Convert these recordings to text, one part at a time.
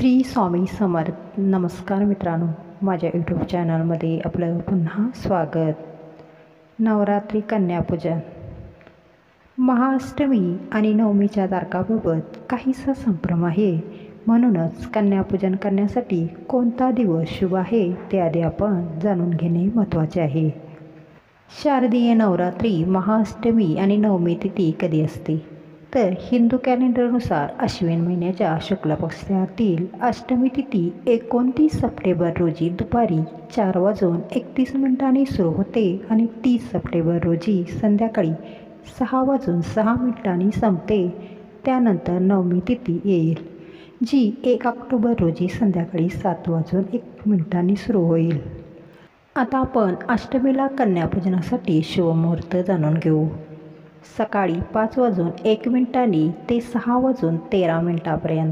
श्री स्वामी समर्थ. नमस्कार मित्रांनो, माझ्या यूट्यूब चॅनलमध्ये आपलं पुन्हा स्वागत. नवरात्री कन्यापूजन. महाअष्टमी आणि नवमीच्या तारखाबाबत काहीसा संभ्रम आहे. म्हणूनच कन्यापूजन करण्यासाठी कोणता दिवस शुभ आहे ते आधी आपण जाणून घेणे महत्त्वाचे आहे. शारदीय नवरात्री महाअष्टमी आणि नवमी तिथी कधी असते तर हिंदू कॅलेंडरनुसार अश्विन महिन्याच्या शुक्ल पक्षातील अष्टमी तिथी 29 सप्टेंबर रोजी दुपारी 4:31 सुरू होते आणि 30 सप्टेंबर रोजी संध्याकाळी 6:06 संपते. त्यानंतर नवमी तिथी येईल, जी 1 ऑक्टोबर रोजी संध्याकाळी 7:01 सुरू होईल. आता आपण अष्टमीला कन्यापूजनासाठी शुभमुहूर्त जाणून घेऊ. सकाळी 5:01 ते 6:13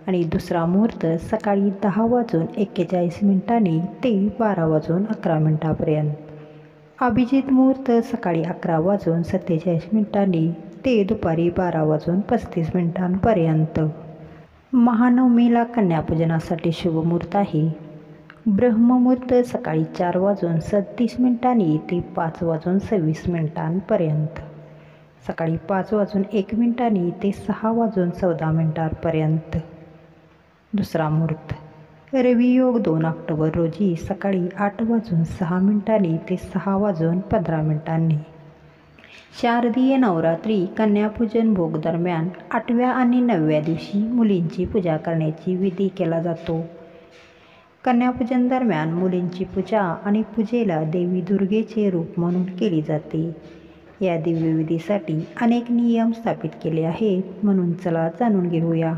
आणि दुसरा मुहूर्त सकाळी 10:41 ते 12:11. अभिजित मुहूर्त सकाळी 11:47 ते दुपारी 12:35. महानवमीला कन्यापूजनासाठी शुभमुहूर्त आहे. ब्रह्ममुहूर्त सकाळी 4:37 ते 5:26. सकाळी 5:01 ते 6:14. दुसरा मुहूर्त रवियोग 2 ऑक्टोबर रोजी सकाळी 8:06 ते 6:15. शारदीय नवरात्री कन्यापूजन भोग दरम्यान 8व्या आणि 9व्या दिवशी मुलींची पूजा करण्याची विधी केला जातो. कन्यापूजन दरम्यान मुलींची पूजा आणि पूजेला देवी दुर्गेचे रूप म्हणून केली जाते. या दिव्य विधीसाठी अनेक नियम स्थापित केले आहेत, म्हणून चला जाणून घेऊया.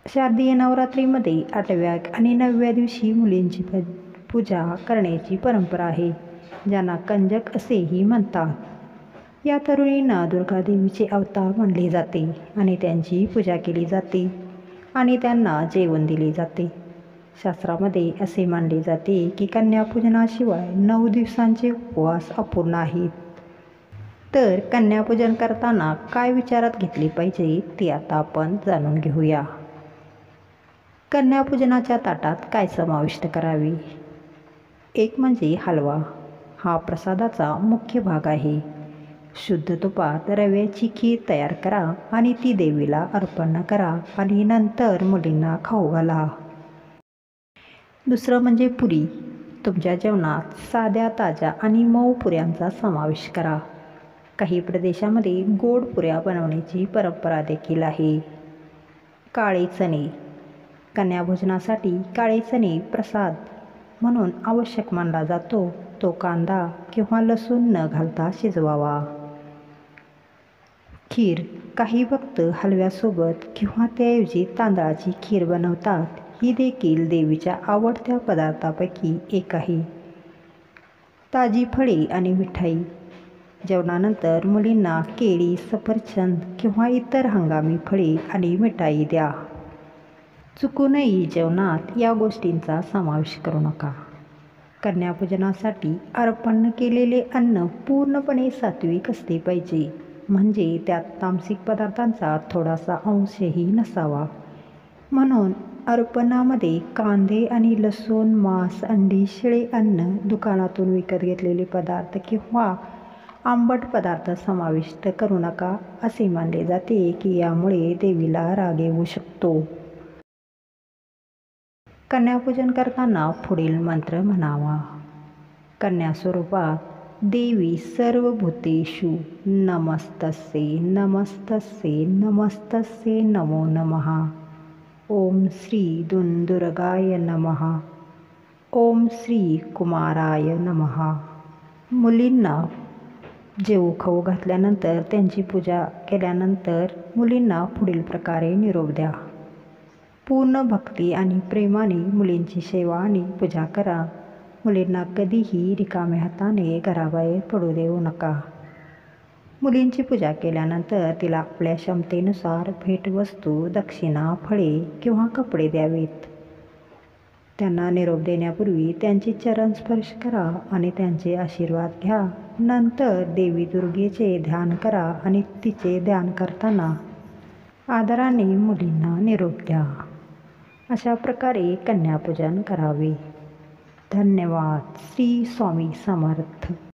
शारदीय नवरात्रीमध्ये 8व्या आणि 9व्या दिवशी मुलींची पूजा करण्याची परंपरा आहे, ज्यांना कंजक असेही म्हणतात. या तरुणींना दुर्गादेवीचे अवतार मानले जाते आणि त्यांची पूजा केली जाते आणि त्यांना जेवण दिले जाते. शास्त्रामध्ये असे मानले जाते की कन्यापूजनाशिवाय 9 दिवसांचे उपवास अपूर्ण आहेत. तर कन्यापूजन करताना काय विचारात घेतले पाहिजे ते आता आपण जाणून घेऊया. कन्यापूजनाच्या ताटात काय समाविष्ट करावे? एक म्हणजे हलवा. हा प्रसादाचा मुख्य भाग आहे. शुद्ध तुपात रव्याची खीर तयार करा आणि ती देवीला अर्पण करा आणि नंतर मुलींना खाऊ घाला. दुसरं म्हणजे पुरी. तुमच्या जेवणात साध्या, ताज्या आणि मऊ पुऱ्यांचा समावेश करा. काही प्रदेशामध्ये गोड पुऱ्या बनवण्याची परंपरा देखील आहे. काळे चणे. कन्याभोजनासाठी काळे चणे प्रसाद म्हणून आवश्यक मानला जातो. तो कांदा किंवा लसूण न घालता शिजवावा. खीर. काही भक्त हलव्यासोबत किंवा त्याऐवजी तांदळाची खीर बनवतात. ही देखील देवीच्या आवडत्या पदार्थापैकी एक आहे. ताजी फळे आणि मिठाई. जेवणानंतर मुलींना केळी, सफरचंद किंवा इतर हंगामी फळे आणि मिठाई द्या. चुकूनही जेवणात या गोष्टींचा समावेश करू नका. कन्यापूजनासाठी अर्पण केलेले अन्न पूर्णपणे सात्विक असले पाहिजे, म्हणजे त्यात तामसिक पदार्थांचा थोडासा अंशही नसावा. म्हणून अर्पणामध्ये कांदे आणि लसूण, मांस, अंडी, शिळे अन्न, दुकानातून विकत घेतलेले पदार्थ किंवा आंबट पदार्थ समाविष्ट करू नका. असे मानले जाते की यामुळे देवीला राग येऊ शकतो. कन्यापूजन करताना पुढील मंत्र म्हणावा. कन्या स्वरूपात देवी सर्वभूतेषु नमस्तस्ये नमस्तस्ये नमस्तस्ये नमो नमः. ओम श्री दुर्गाय नमः. ओम श्री कुमाराय नमः. मुलींना जेवू खाऊ घातल्यानंतर, त्यांची पूजा केल्यानंतर मुलींना पुढील प्रकारे निरोप द्या. पूर्ण भक्ती आणि प्रेमाने मुलींची सेवा आणि पूजा करा. मुलींना कधीही रिकाम्या हाताने घराबाहेर पडू देऊ नका. मुलींची पूजा केल्यानंतर तिला आपल्या क्षमतेनुसार भेटवस्तू, दक्षिणा, फळे किंवा कपडे द्यावेत. त्यांना निरोप देण्यापूर्वी त्यांचे चरण स्पर्श करा आणि त्यांचे आशीर्वाद घ्या. नंतर देवी दुर्गेचे ध्यान करा आणि तिचे ध्यान करताना आदराने मुलींना निरोप द्या. अशा प्रकारे कन्यापूजन करावे. धन्यवाद. श्री स्वामी समर्थ.